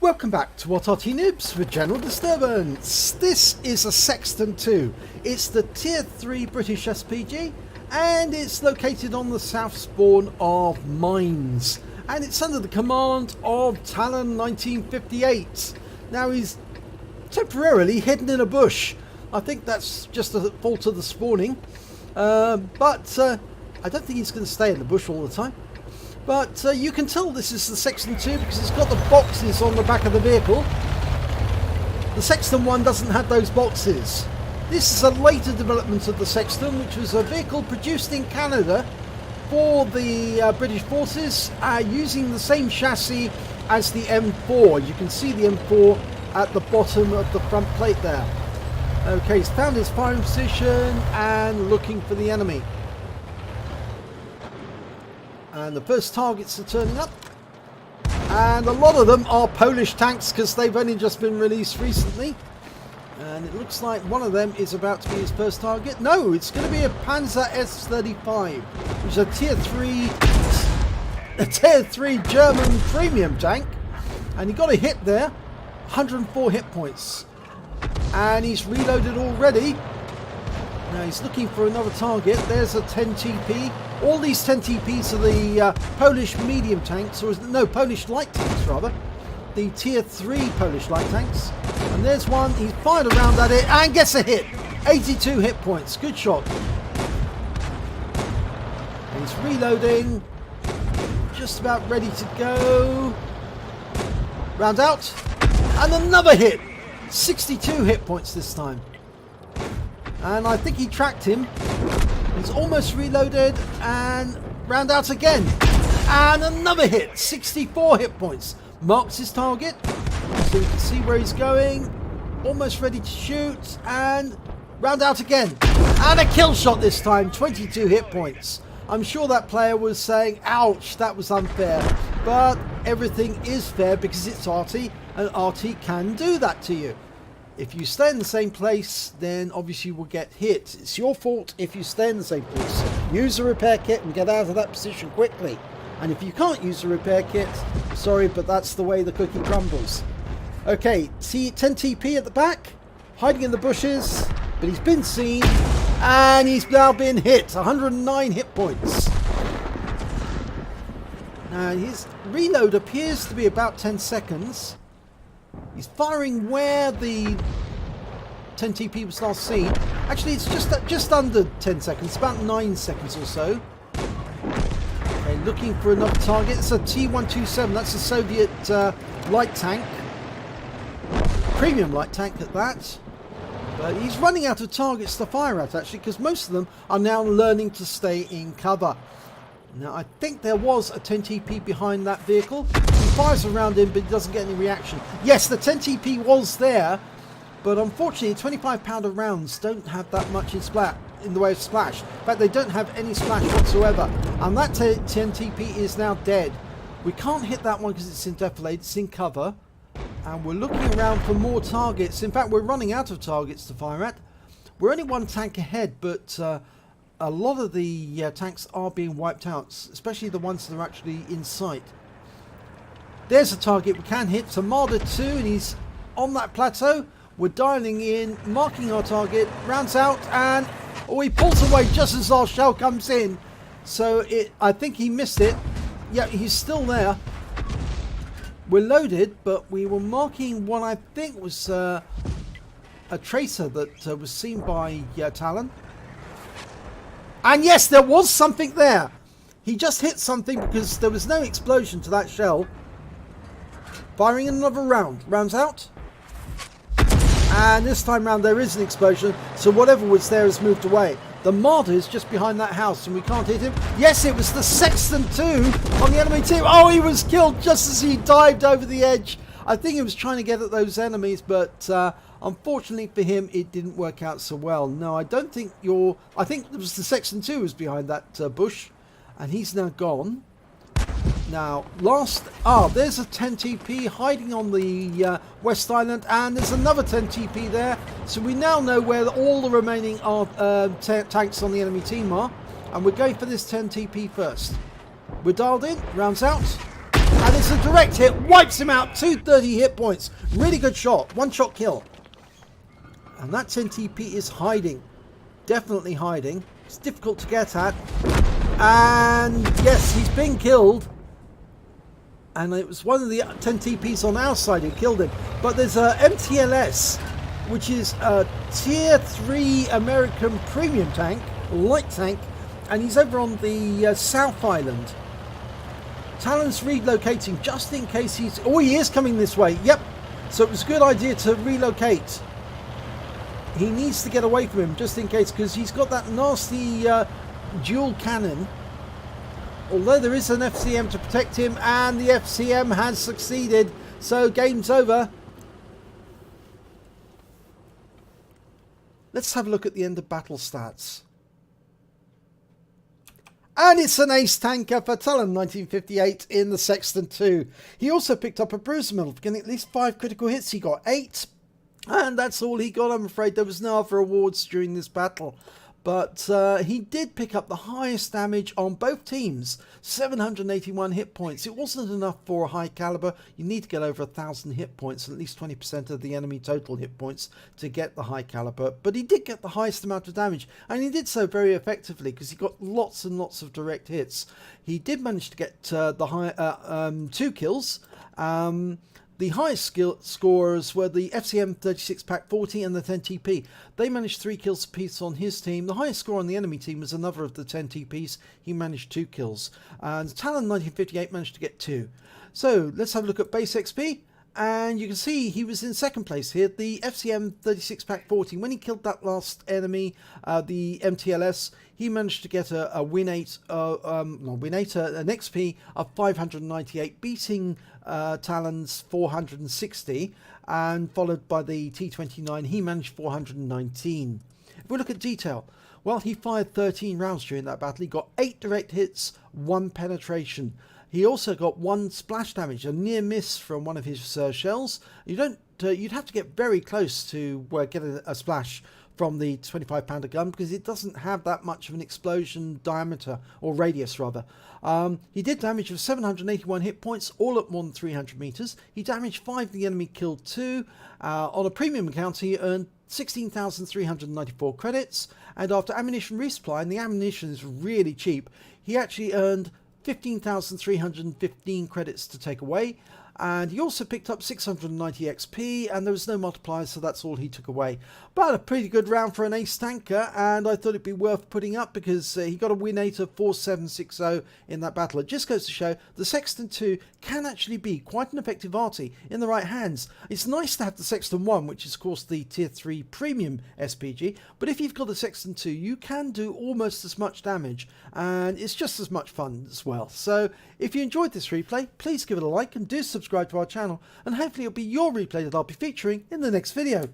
Welcome back to what Arty Noobs with General Disturbance. This is a Sexton II. It's the Tier 3 British SPG and it's located on the south spawn of Mines. And it's under the command of Talon 1958. Now he's temporarily hidden in a bush. I think that's just a fault of the spawning. But I don't think he's going to stay in the bush all the time. But you can tell this is the Sexton II because it's got the boxes on the back of the vehicle. The Sexton 1 doesn't have those boxes. This is a later development of the Sexton, which was a vehicle produced in Canada for the British forces using the same chassis as the M4. You can see the M4 at the bottom of the front plate there. Okay, he's found his firing position and looking for the enemy. And the first targets are turning up. And a lot of them are Polish tanks because they've only just been released recently. And it looks like one of them is about to be his first target. No, it's going to be a Panzer S-35, which is a Tier 3 German premium tank. And he got a hit there. 104 hit points. And he's reloaded already. Now he's looking for another target. There's a 10 TP. All these 10 TPs are the Polish medium tanks, or no, Polish light tanks rather. The Tier 3 Polish light tanks. And there's one. He's fired around at it and gets a hit. 82 hit points. Good shot. And he's reloading. Just about ready to go. Round out. And another hit. 62 hit points this time. And I think he tracked him. He's almost reloaded and round out again. And another hit. 64 hit points. Marks his target. So you can see where he's going. Almost ready to shoot. And round out again. And a kill shot this time. 22 hit points. I'm sure that player was saying, ouch, that was unfair. But everything is fair because it's Arty. And Arty can do that to you. If you stay in the same place, then obviously you will get hit. It's your fault if you stay in the same place. Use a repair kit and get out of that position quickly. And if you can't use a repair kit, sorry, but that's the way the cookie crumbles. Okay, 10 TP at the back, hiding in the bushes, but he's been seen, and he's now been hit. 109 hit points. Now his reload appears to be about 10 seconds. He's firing where the 10 TP was last seen. Actually, it's just under 10 seconds, about 9 seconds or so. Okay, looking for another target. It's a T-127. That's a Soviet light tank. Premium light tank at that. But he's running out of targets to fire at, actually, because most of them are now learning to stay in cover. Now, I think there was a 10 TP behind that vehicle. He fires around him, but he doesn't get any reaction. Yes, the 10 TP was there, but unfortunately, 25 pounder rounds don't have that much in the way of splash. In fact, they don't have any splash whatsoever. And that 10 TP is now dead. We can't hit that one because it's in defilade, it's in cover. And we're looking around for more targets. In fact, we're running out of targets to fire at. We're only one tank ahead, but a lot of the tanks are being wiped out, especially the ones that are actually in sight. There's a target we can hit. It's a Marder 2 and he's on that plateau. We're dialing in, marking our target, rounds out, and he pulls away just as our shell comes in. So I think he missed it. Yeah, he's still there. We're loaded, but we were marking what I think was a tracer that was seen by Talon. And yes, there was something there. He just hit something because there was no explosion to that shell. Firing another round. Rounds out. And this time round there is an explosion. So whatever was there has moved away. The Marder is just behind that house and we can't hit him. Yes, it was the Sexton II on the enemy team. Oh, he was killed just as he dived over the edge. I think he was trying to get at those enemies, but unfortunately for him, it didn't work out so well. No, I don't think I think it was the Sexton II was behind that bush, and he's now gone. Now, there's a 10 TP hiding on the West Island, and there's another 10 TP there. So we now know where all the remaining tanks on the enemy team are, and we're going for this 10 TP first. We're dialed in, rounds out, and it's a direct hit, wipes him out, 230 hit points. Really good shot, one shot kill. And that 10TP is hiding, definitely hiding. It's difficult to get at. And yes, he's been killed. And it was one of the 10TPs on our side who killed him. But there's a MTLS, which is a tier 3 American premium tank, light tank, and he's over on the South Island. Talon's relocating just in case he's... Oh, he is coming this way. Yep. So it was a good idea to relocate. He needs to get away from him just in case, because he's got that nasty dual cannon. Although there is an FCM to protect him, and the FCM has succeeded. So game's over. Let's have a look at the end of battle stats. And it's an ace tanker for Talon 1958 in the Sexton II. He also picked up a bruiser medal for getting at least 5 critical hits. He got 8. And that's all he got, I'm afraid. There was no other awards during this battle. But he did pick up the highest damage on both teams, 781 hit points. It wasn't enough for a high caliber. You need to get over 1,000 hit points, at least 20% of the enemy total hit points to get the high caliber. But he did get the highest amount of damage, and he did so very effectively because he got lots and lots of direct hits. He did manage to get the high 2 kills. The highest scorers were the FCM 36 Pack 40 and the 10TP. They managed 3 kills apiece on his team. The highest score on the enemy team was another of the 10TPs. He managed 2 kills. And Talon 1958 managed to get 2. So let's have a look at base XP. And you can see he was in second place here. The FCM 36 Pack 40, when he killed that last enemy, the MTLS, he managed to get a win 8, an XP of 598, beating Talon's 460, and followed by the T29, he managed 419. If we look at detail, well, he fired 13 rounds during that battle. He got 8 direct hits, 1 penetration. He also got 1 splash damage, a near miss from one of his shells. You'd have to get very close to get a splash from the 25-pounder gun, because it doesn't have that much of an explosion diameter, or radius rather. He did damage of 781 hit points, all at more than 300 meters. He damaged 5, the enemy killed 2. On a premium account, he earned 16,394 credits, and after ammunition resupply, and the ammunition is really cheap, he actually earned 15,315 credits to take away. And he also picked up 690 XP, and there was no multiplier, so that's all he took away. But a pretty good round for an ace tanker, and I thought it'd be worth putting up because he got a win 8 of 4760 in that battle. It just goes to show the Sexton II can actually be quite an effective arty in the right hands. It's nice to have the Sexton I, which is of course the tier 3 premium SPG, but if you've got the Sexton II, you can do almost as much damage, and it's just as much fun as well. So if you enjoyed this replay, please give it a like and do subscribe to our channel, and hopefully it'll be your replay that I'll be featuring in the next video.